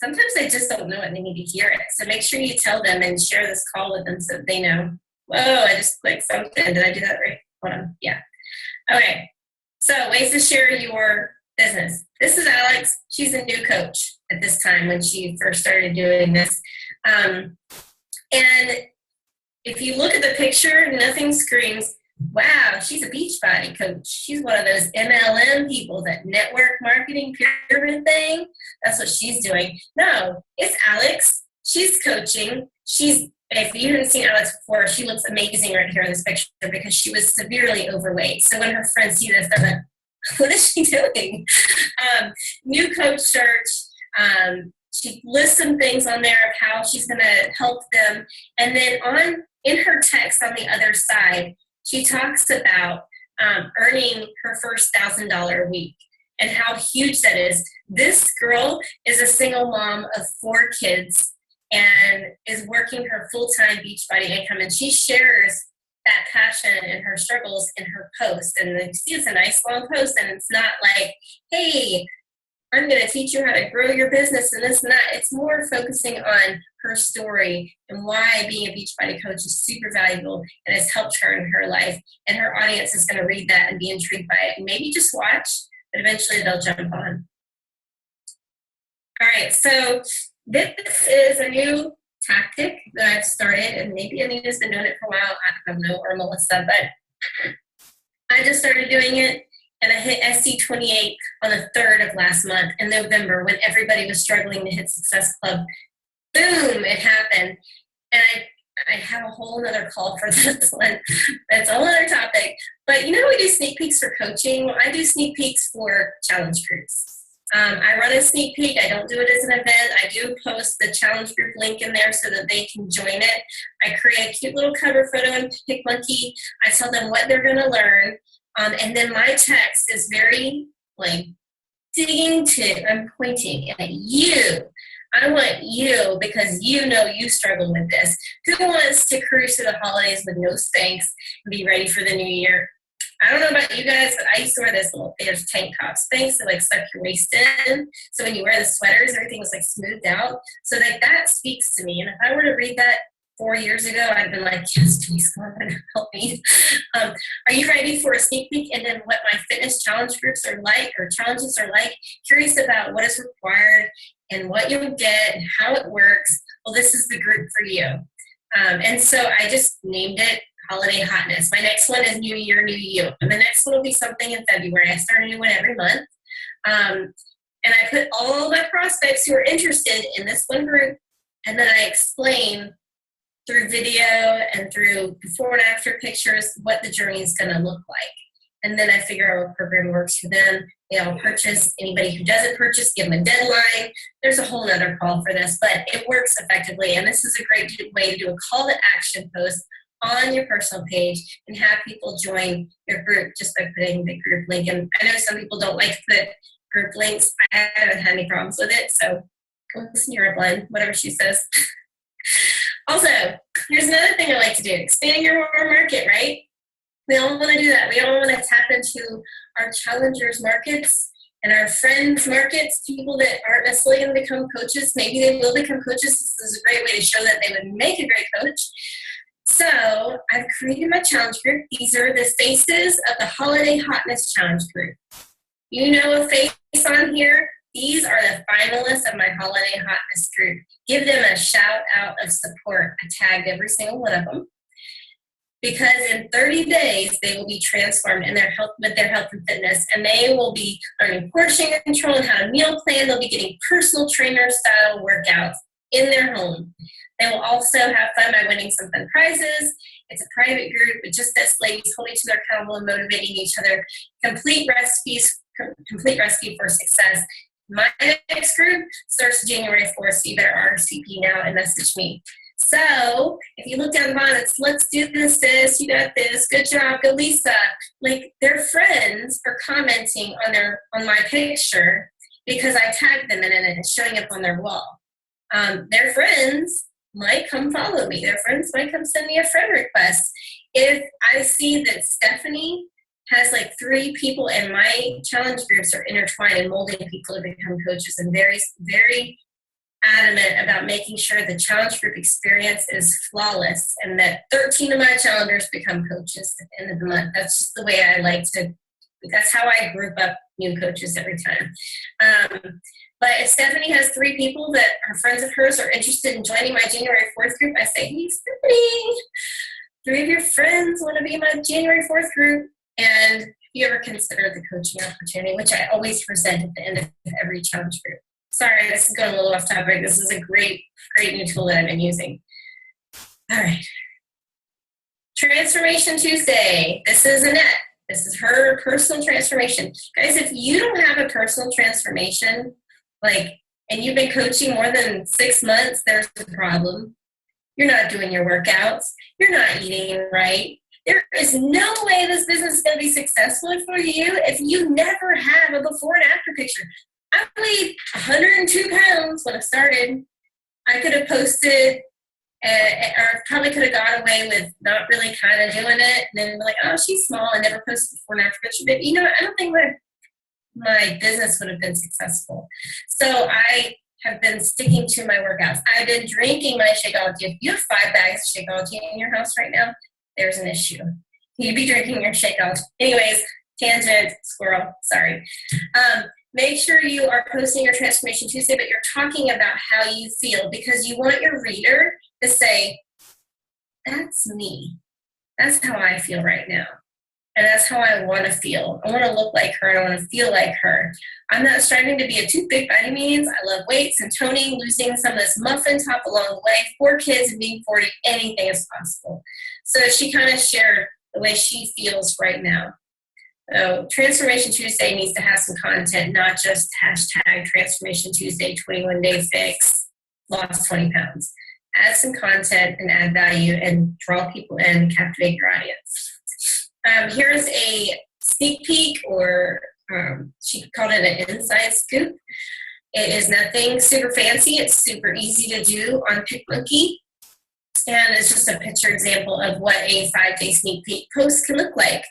Speaker 2: Sometimes they just don't know it and they need to hear it. So make sure you tell them and share this call with them so that they know. Whoa, I just clicked something. Did I do that right? Hold on. Yeah. Okay. So ways to share your business. This is Alex. She's a new coach at this time when she first started doing this. And if you look at the picture, nothing screams, wow, she's a Beachbody coach. She's one of those MLM people, that network marketing pyramid thing. That's what she's doing. No, it's Alex. She's coaching. If you haven't seen Alex before, she looks amazing right here in this picture because she was severely overweight. So when her friends see this, they're like, what is she doing? New coach search. She lists some things on there of how she's going to help them. And then in her text on the other side, she talks about earning her first $1,000 a week and how huge that is. This girl is a single mom of 4 kids and is working her full-time Beachbody income. And she shares that passion and her struggles in her post. And you see it's a nice long post, and it's not like, hey, I'm going to teach you how to grow your business and this and that. It's more focusing on her story and why being a Beachbody coach is super valuable and has helped her in her life. And her audience is going to read that and be intrigued by it. And maybe just watch, but eventually they'll jump on. All right, so this is a new tactic that I've started, and maybe Anita's been doing it for a while. I don't know, or Melissa, but I just started doing it. And I hit SC28 on the 3rd of last month in November when everybody was struggling to hit Success Club. Boom, it happened. And I have a whole other call for this one. That's a whole other topic. But you know, we do sneak peeks for coaching. Well, I do sneak peeks for challenge groups. I run a sneak peek. I don't do it as an event. I do post the challenge group link in there so that they can join it. I create a cute little cover photo in PicMonkey. I tell them what they're going to learn. And then my text is very like digging to, I'm pointing at you. I want you because you know you struggle with this. Who wants to cruise through the holidays with no Spanx and be ready for the new year? I don't know about you guys, but I used to wear this little there's tank top Spanx that like suck your waist in. So when you wear the sweaters, everything was like smoothed out. So like that speaks to me. And if I were to read that 4 years ago, I'd have been like, yes, please, come on, help me. Are you ready for a sneak peek into what my fitness challenge groups are like or challenges are like? Curious about what is required and what you'll get and how it works. Well, this is the group for you. And so I just named it Holiday Hotness. My next one is New Year, New You. And the next one will be something in February. I start a new one every month. And I put all my prospects who are interested in this one group, and then I explain through video and through before and after pictures what the journey is going to look like. And then I figure out what program works for them. They all purchase. Anybody who doesn't purchase, give them a deadline. There's a whole other call for this, but it works effectively. And this is a great way to do a call to action post on your personal page and have people join your group just by putting the group link. And I know some people don't like to put group links. I haven't had any problems with it, so go listen to your upline, whatever she says. Also, here's another thing I like to do. Expand your market, right? We all want to do that. We all want to tap into our challengers markets and our friends markets, people that aren't necessarily going to become coaches. Maybe they will become coaches. This is a great way to show that they would make a great coach. So I've created my challenge group. These are the faces of the Holiday Hotness Challenge group. You know a face on here? These are the finalists of my Holiday Hotness group. Give them a shout out of support. I tagged every single one of them. Because in 30 days, they will be transformed in their health with their health and fitness, and they will be learning portion control and how to meal plan. They'll be getting personal trainer style workouts in their home. They will also have fun by winning some fun prizes. It's a private group with just us ladies holding each other accountable and motivating each other. Complete recipe for success. My next group starts January 4th, so you better RSVP now and message me. So if you look down the bottom, it's let's do this, sis, you got this, good job, go Lisa. Like their friends are commenting on my picture because I tagged them in it and it's showing up on their wall. Their friends might come follow me. Their friends might come send me a friend request. If I see that Stephanie has like 3 people in my challenge groups are intertwined and molding people to become coaches and very, very adamant about making sure the challenge group experience is flawless and that 13 of my challengers become coaches at the end of the month. That's just the way I like to, that's how I group up new coaches every time. But if Stephanie has 3 people that are friends of hers are interested in joining my January 4th group, I say, hey, Stephanie, 3 of your friends want to be in my January 4th group. And if you ever consider the coaching opportunity, which I always present at the end of every challenge group. Sorry, this is going a little off topic. This is a great, great new tool that I've been using. All right. Transformation Tuesday. This is Annette. This is her personal transformation. Guys, if you don't have a personal transformation, and you've been coaching more than 6 months, there's a problem. You're not doing your workouts. You're not eating right. There is no way this business is going to be successful for you if you never have a before and after picture. I weighed 102 pounds when I started. I could have posted, or probably could have got away with not really kind of doing it. And then like, oh, she's small. I never posted before and after picture. But you know what? I don't think my business would have been successful. So I have been sticking to my workouts. I've been drinking my Shakeology. If you have 5 bags of Shakeology in your house right now, there's an issue. You'd be drinking your Shakeology. Anyways, tangent, squirrel, sorry. Make sure you are posting your Transformation Tuesday, but you're talking about how you feel because you want your reader to say, that's me. That's how I feel right now. And that's how I want to feel. I want to look like her and I want to feel like her. I'm not striving to be a toothpick by any means. I love weights and toning, losing some of this muffin top along the way. 4 kids and being 40, anything is possible. So she kind of shared the way she feels right now. So Transformation Tuesday needs to have some content, not just hashtag Transformation Tuesday 21 day fix, lost 20 pounds. Add some content and add value and draw people in, captivate your audience. Here's a sneak peek, or she called it an inside scoop. It is nothing super fancy. It's super easy to do on PicMonkey. And it's just a picture example of what a 5-day sneak peek post can look like.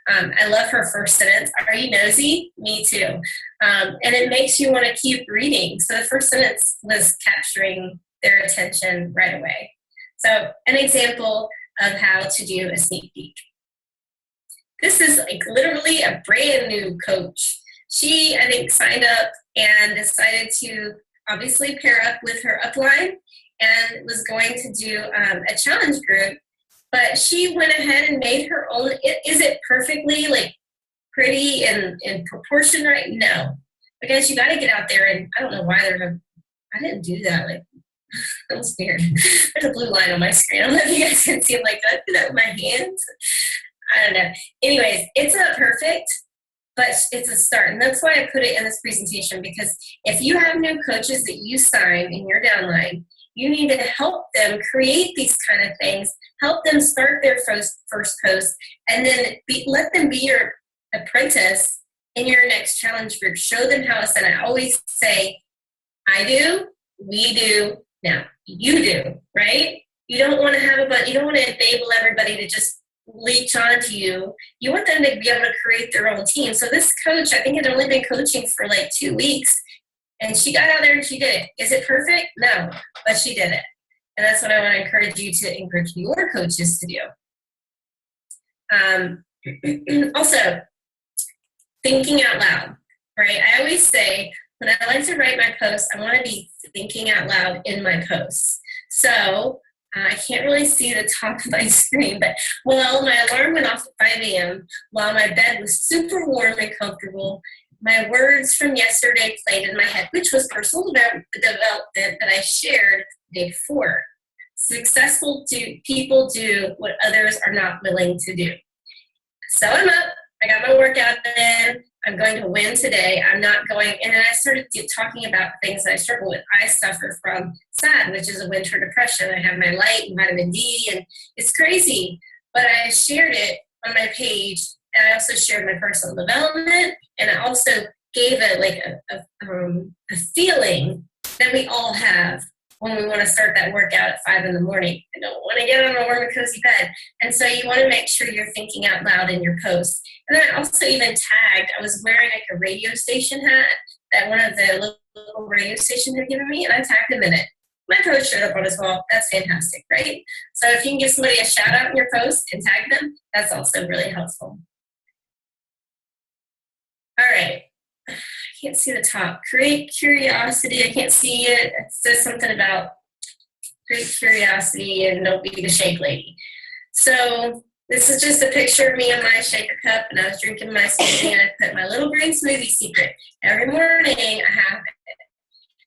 Speaker 2: I love her first sentence. Are you nosy? Me too. And it makes you want to keep reading. So the first sentence was capturing their attention right away. So an example of how to do a sneak peek. This is like literally a brand new coach. She, I think, signed up and decided to obviously pair up with her upline and was going to do a challenge group. But she went ahead and made her own. Is it perfectly like pretty and in proportion right? No. Because you got to get out there, and I don't know why I didn't do that. Like, that was weird. There's a blue line on my screen. I don't know if you guys can see it like that. Do that with my hands. I don't know. Anyways, it's not perfect, but it's a start. And that's why I put it in this presentation, because if you have new coaches that you sign in your downline, you need to help them create these kind of things, help them start their first post, and then let them be your apprentice in your next challenge group. Show them how it's done. I always say, I do, we do, now you do, right? You don't want to you don't want to enable everybody to just leech onto you. You want them to be able to create their own team. So this coach, I think, had only been coaching for like 2 weeks, and she got out there and she did it. Is it perfect? No, but she did it. And that's what I want to encourage you to encourage your coaches to do. Also, thinking out loud, right? I always say, when I like to write my posts, I want to be thinking out loud in my posts. So I can't really see the top of my screen, but my alarm went off at 5 a.m. while my bed was super warm and comfortable. My words from yesterday played in my head, which was personal development that I shared the day before. Successful people do what others are not willing to do. So I'm up. I got my workout in. I'm going to win today. I'm not going. And then I started talking about things that I struggle with. I suffer from SAD, which is a winter depression. I have my light and vitamin D, and it's crazy. But I shared it on my page, and I also shared my personal development, and I also gave it a feeling that we all have when we want to start that workout at 5 in the morning. I don't want to get on a warm and cozy bed. And so you want to make sure you're thinking out loud in your posts. And then I also even tagged, I was wearing like a radio station hat that one of the local radio stations had given me, and I tagged them in it. My post showed up on his wall. That's fantastic, right? So if you can give somebody a shout out in your post and tag them, that's also really helpful. All right. I can't see the top. Create curiosity. I can't see it. It says something about create curiosity and don't be the shake lady. So this is just a picture of me and my shaker cup, and I was drinking my smoothie, and I put my little green smoothie secret. Every morning I have it.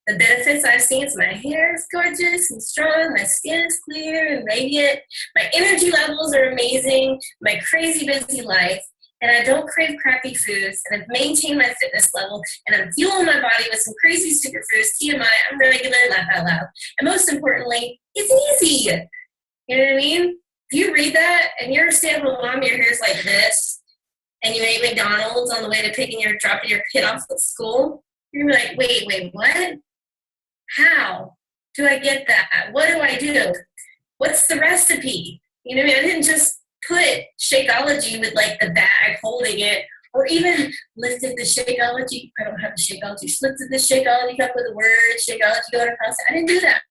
Speaker 2: The benefits I've seen is my hair is gorgeous and strong, my skin is clear and radiant, my energy levels are amazing, my crazy busy life, and I don't crave crappy foods, and I've maintained my fitness level, and I'm fueling my body with some crazy superfoods, TMI, I'm regular, laugh out loud. And most importantly, it's easy. You know what I mean? If you read that and you're a stay-at-home mom, your hair's like this, and you ate McDonald's on the way to dropping your kid off at school, you're gonna be like, wait, what? How do I get that? What do I do? What's the recipe? You know what I mean? I didn't just put Shakeology with like the bag holding it, or even lifted the Shakeology. I don't have a Shakeology. Just lifted the Shakeology cup with the word Shakeology going across it. I didn't do that.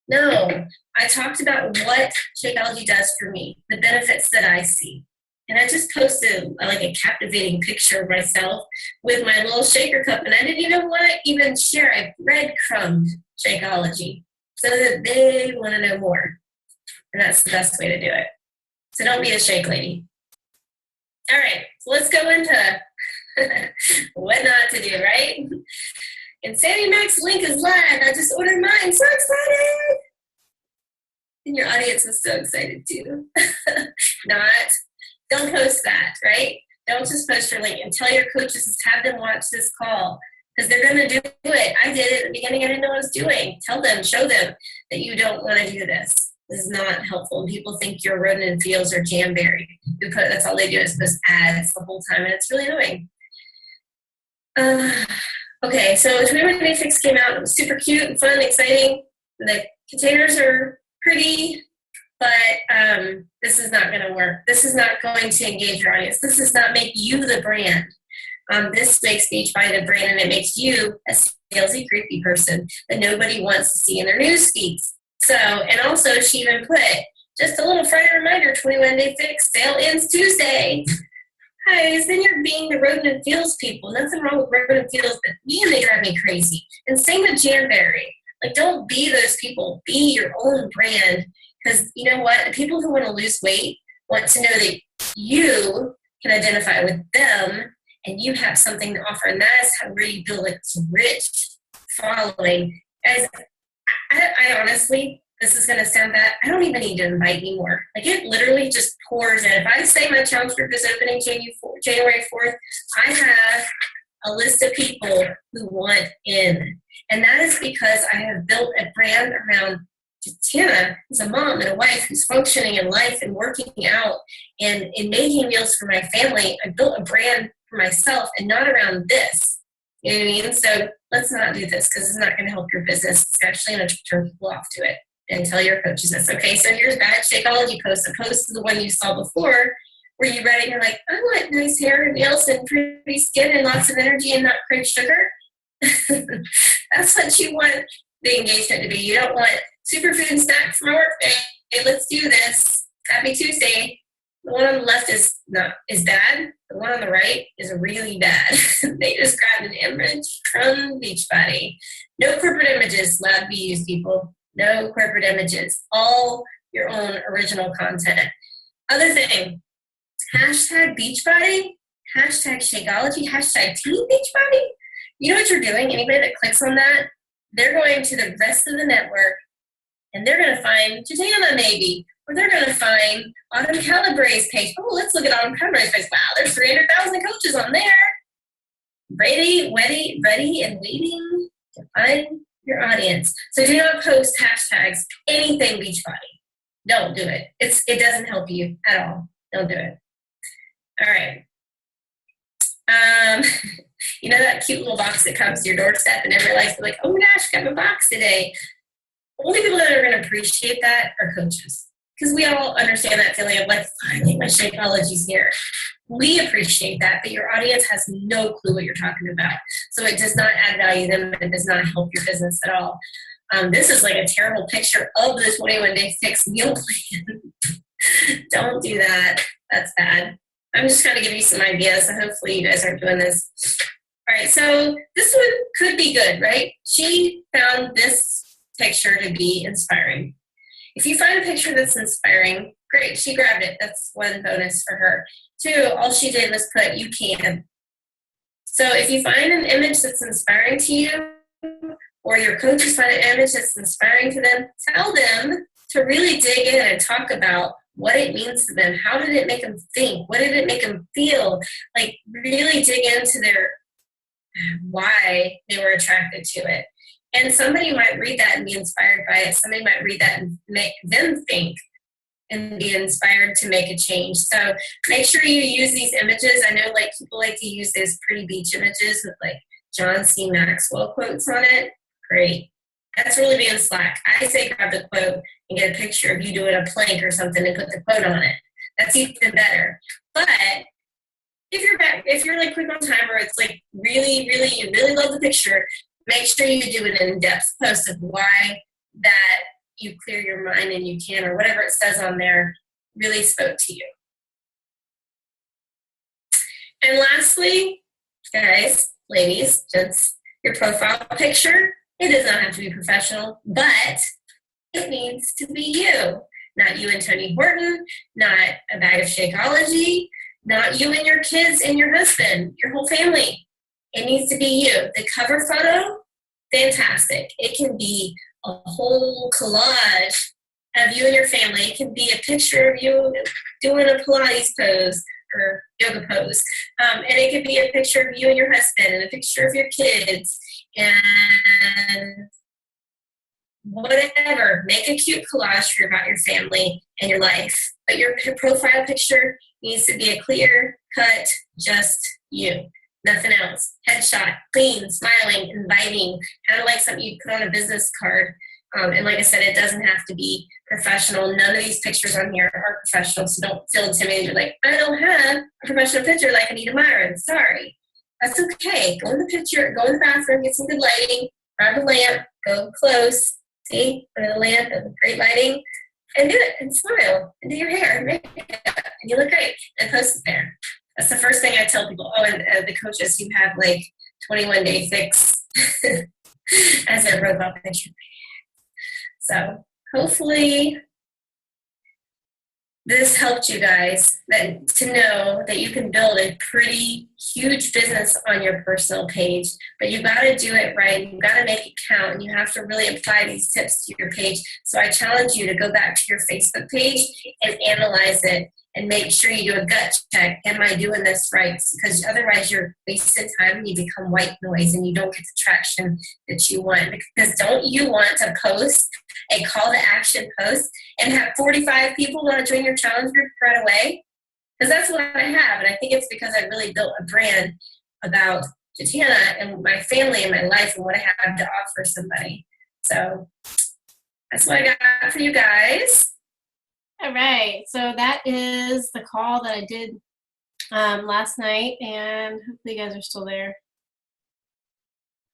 Speaker 2: No, I talked about what Shakeology does for me, the benefits that I see. And I just posted like a captivating picture of myself with my little shaker cup, and I didn't even want to even share. I breadcrumbed Shakeology so that they want to know more. And that's the best way to do it. So don't be a shake lady. All right, so let's go into what not to do, right? And Sandy Mac's link is live. I just ordered mine. So excited! And your audience is so excited too. Not. Don't post that, right? don't just post your link, and tell your coaches to have them watch this call, because they're going to do it. I did it at the beginning. I didn't know what I was doing. Tell them, show them that you don't want to do this. This is not helpful. And people think you're Rodent and Fields or Jamberry. That's all they do is post ads the whole time, and it's really annoying. Okay, so 21 Day Fix came out. It was super cute and fun and exciting. The containers are pretty, but this is not going to work. This is not going to engage your audience. This does not make you the brand. This makes Beachbody the brand, and it makes you a salesy, creepy person that nobody wants to see in their news feeds. So, and also she even put, just a little Friday reminder, 21 Day Fix, sale ends Tuesday. Guys, then you're being the Rodent and Fields people. Nothing wrong with Rodent and Fields, but man, they drive me crazy. And same with Jamberry. Like, don't be those people. Be your own brand. Because you know what? The people who want to lose weight want to know that you can identify with them and you have something to offer. And that is how where you build like this rich following. Guys, I honestly, this is going to sound bad, I don't even need to invite anymore. Like, it literally just pours in. If I say my challenge group is opening January 4th, I have a list of people who want in. And that is because I have built a brand around Jatana as a mom and a wife who's functioning in life and working out and making meals for my family. I built a brand for myself and not around this. You know what I mean? So let's not do this, because it's not going to help your business, especially to turn people off to it. And tell your coaches this. Okay, so here's Bad Shakeology post. Opposed to the one you saw before, where you read it and you're like, I want nice hair and nails and pretty skin and lots of energy and not crave sugar. That's what you want the engagement to be. You don't want superfood and snack for my work day. Hey, let's do this. Happy Tuesday. The one on the left is bad. The one on the right is really bad. They just grabbed an image from Beachbody. No corporate images allowed to be used, people. No corporate images. All your own original content. Other thing, hashtag Beachbody, hashtag Shakeology, hashtag Team Beachbody. You know what you're doing? Anybody that clicks on that, they're going to the rest of the network, and they're going to find Jatana maybe, or they're going to find Autumn Calabre's page. Oh, let's look at Autumn Calabre's page. Wow, there's 300,000 coaches on there. Ready, and waiting to find your audience. So do not post hashtags anything Beachbody. Don't do it. It doesn't help you at all. Don't do it. All right. You know that cute little box that comes to your doorstep and everybody likes to be like, oh my gosh, got my box today. Only people that are going to appreciate that are coaches. Because we all understand that feeling of like, finally, my Shakeology's here. We appreciate that, but your audience has no clue what you're talking about. So it does not add value to them, and it does not help your business at all. This is like a terrible picture of the 21 Day Fix meal plan. Don't do that. That's bad. I'm just going to give you some ideas, so hopefully you guys aren't doing this. All right, so this one could be good, right? She found this picture to be inspiring. If you find a picture that's inspiring, great, she grabbed it. That's one bonus for her. 2, all she did was put, you can. So if you find an image that's inspiring to you, or your coaches find an image that's inspiring to them, tell them to really dig in and talk about what it means to them. How did it make them think? What did it make them feel? Like, really dig into their why they were attracted to it. And somebody might read that and be inspired by it. Somebody might read that and make them think and be inspired to make a change. So make sure you use these images. I know like people like to use those pretty beach images with like John C. Maxwell quotes on it. Great. That's really being slack. I say grab the quote and get a picture of you doing a plank or something and put the quote on it. That's even better. But if you're like quick on time, or it's like really, really, you really love the picture, make sure you do an in-depth post of why that you clear your mind and you can, or whatever it says on there, really spoke to you. And lastly, guys, ladies, gents, your profile picture, it does not have to be professional, but it needs to be you. Not you and Tony Horton, not a bag of Shakeology, not you and your kids and your husband, your whole family. It needs to be you. The cover photo, fantastic. It can be a whole collage of you and your family. It can be a picture of you doing a Pilates pose. or yoga pose. And it could be a picture of you and your husband and a picture of your kids and whatever. Make a cute collage about your family and your life. But your profile picture needs to be a clear cut, just you. Nothing else. Headshot, clean, smiling, inviting, kind of like something you'd put on a business card. And like I said, it doesn't have to be professional. None of these pictures on here are professional, so don't feel intimidated. You're like, I don't have a professional picture like Anita Myron. Sorry. That's okay. Go in the picture, go in the bathroom, get some good lighting, grab a lamp, go close, see, under the lamp and great lighting, and do it, and smile, and do your hair, and makeup, and you look great, and post it there. That's the first thing I tell people. Oh, and the coaches who have like 21-day fix as their profile picture. So hopefully this helped you guys to know that you can build a pretty huge business on your personal page, but you got to do it right. You got to make it count, and you have to really apply these tips to your page. So I challenge you to go back to your Facebook page and analyze it and make sure you do a gut check. Am I doing this right? Because otherwise you're wasting time and you become white noise and you don't get the traction that you want. Because don't you want to post a call to action post and have 45 people want to join your challenge group right away? Because that's what I have. And I think it's because I really built a brand about Jatana and my family and my life and what I have to offer somebody. So that's what I got for you guys.
Speaker 1: All right, so that is the call that I did last night, and hopefully you guys are still there.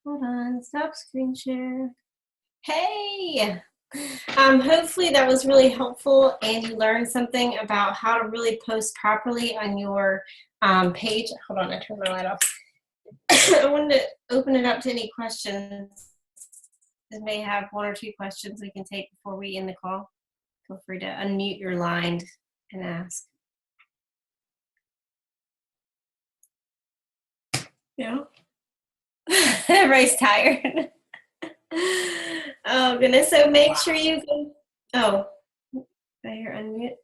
Speaker 1: Hold on, stop screen share. Hey! Hopefully that was really helpful and you learned something about how to really post properly on your page. Hold on, I turned my light off. I wanted to open it up to any questions. I may have one or two questions we can take before we end the call. Feel free to unmute your line and ask. Yeah. Everybody's tired. Oh, goodness. So make sure you go. Oh, I hear unmute.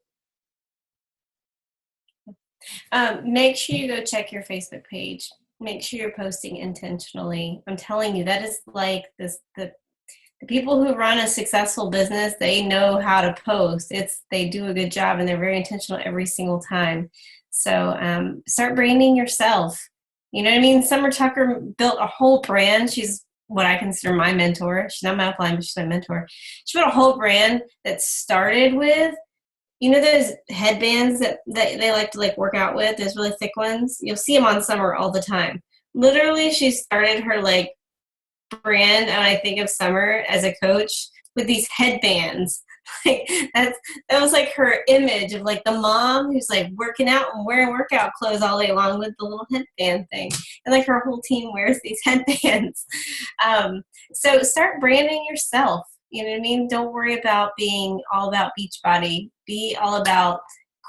Speaker 1: Make sure you go check your Facebook page. Make sure you're posting intentionally. I'm telling you, that is like this, the people who run a successful business, they know how to post. They do a good job and they're very intentional every single time. So start branding yourself. You know what I mean? Summer Tucker built a whole brand. She's what I consider my mentor. She's not my upline, but she's my mentor. She built a whole brand that started with, you know, those headbands that they like to work out with, those really thick ones. You'll see them on Summer all the time. Literally, she started her brand, and I think of Summer as a coach with these headbands. That was her image of the mom who's working out and wearing workout clothes all day long with the little headband thing, and her whole team wears these headbands. So start branding yourself. You know what I mean? Don't worry about being all about Beachbody. Be all about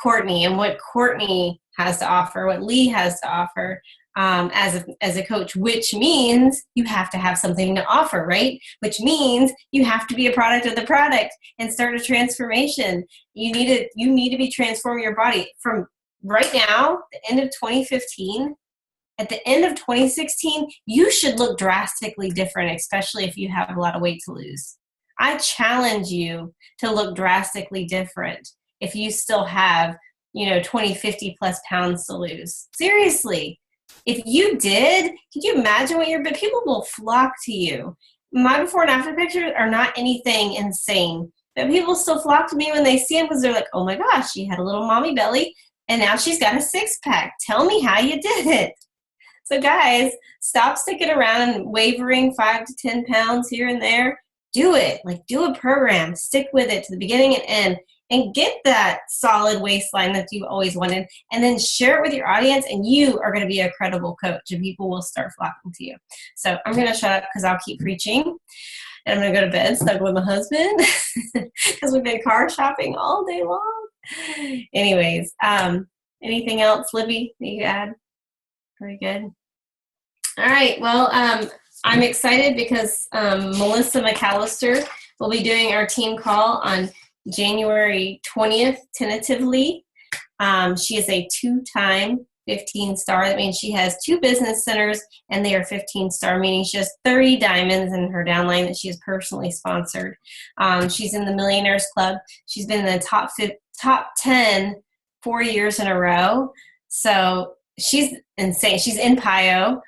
Speaker 1: Courtney and what Courtney has to offer, what Lee has to offer. As a coach, which means you have to have something to offer, right? Which means you have to be a product of the product and start a transformation. You need to be transforming your body from right now, the end of 2015. At the end of 2016, you should look drastically different, especially if you have a lot of weight to lose. I challenge you to look drastically different if you still have, 20, 50 plus pounds to lose. Seriously. If you did, can you imagine but people will flock to you. My before and after pictures are not anything insane, but people still flock to me when they see them because they're like, oh my gosh, she had a little mommy belly and now she's got a six-pack. Tell me how you did it. So guys, stop sticking around and wavering 5 to 10 pounds here and there. Do it. Do a program. Stick with it to the beginning and end. And get that solid waistline that you've always wanted, and then share it with your audience, and you are going to be a credible coach, and people will start flocking to you. So I'm going to shut up because I'll keep preaching, and I'm going to go to bed, snuggle with my husband, because we've been car shopping all day long. Anyways, anything else, Libby, that you add? Very good. All right, well, I'm excited because Melissa McAllister will be doing our team call on January 20th, tentatively. She is a 2-time 15-star. That means she has 2 business centers and they are 15-star, meaning she has 30 diamonds in her downline that she has personally sponsored. She's in the Millionaires Club. She's been in the top 10 4 years in a row. So she's insane. She's in PIO.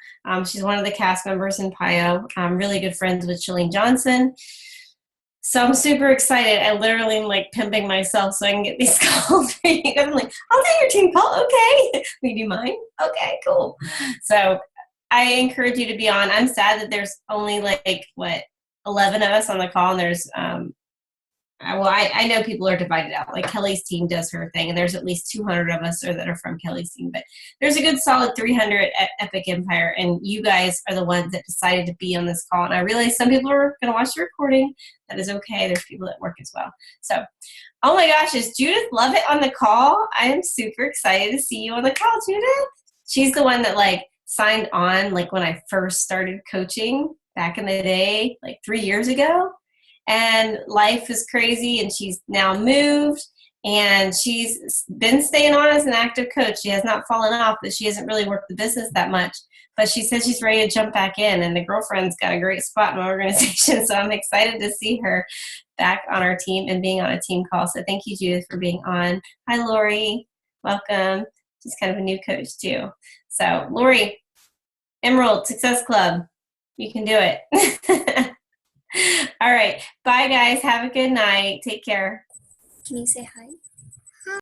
Speaker 1: She's one of the cast members in PIO. I'm really good friends with Shalene Johnson. So I'm super excited. I literally am like pimping myself so I can get these calls for you. I'm like, I'll take your team call. Okay. Will you do mine? Okay, cool. So I encourage you to be on. I'm sad that there's only 11 of us on the call, and there's I know people are divided out. Like Kelly's team does her thing, and there's at least 200 of us that are from Kelly's team. But there's a good solid 300 at Epic Empire, and you guys are the ones that decided to be on this call. And I realize some people are going to watch the recording. That is okay. There's people at work as well. So, oh my gosh, is Judith Lovett on the call? I am super excited to see you on the call, Judith. She's the one that signed on when I first started coaching back in the day, 3 years ago. And life is crazy, and she's now moved, and she's been staying on as an active coach. She has not fallen off, but she hasn't really worked the business that much. But she said she's ready to jump back in, and the girlfriend's got a great spot in my organization, so I'm excited to see her back on our team and being on a team call. So thank you, Judith, for being on. Hi, Lori. Welcome. She's kind of a new coach, too. So, Lori, Emerald Success Club, you can do it. All right. Bye, guys. Have a good night. Take care.
Speaker 2: Can you say hi?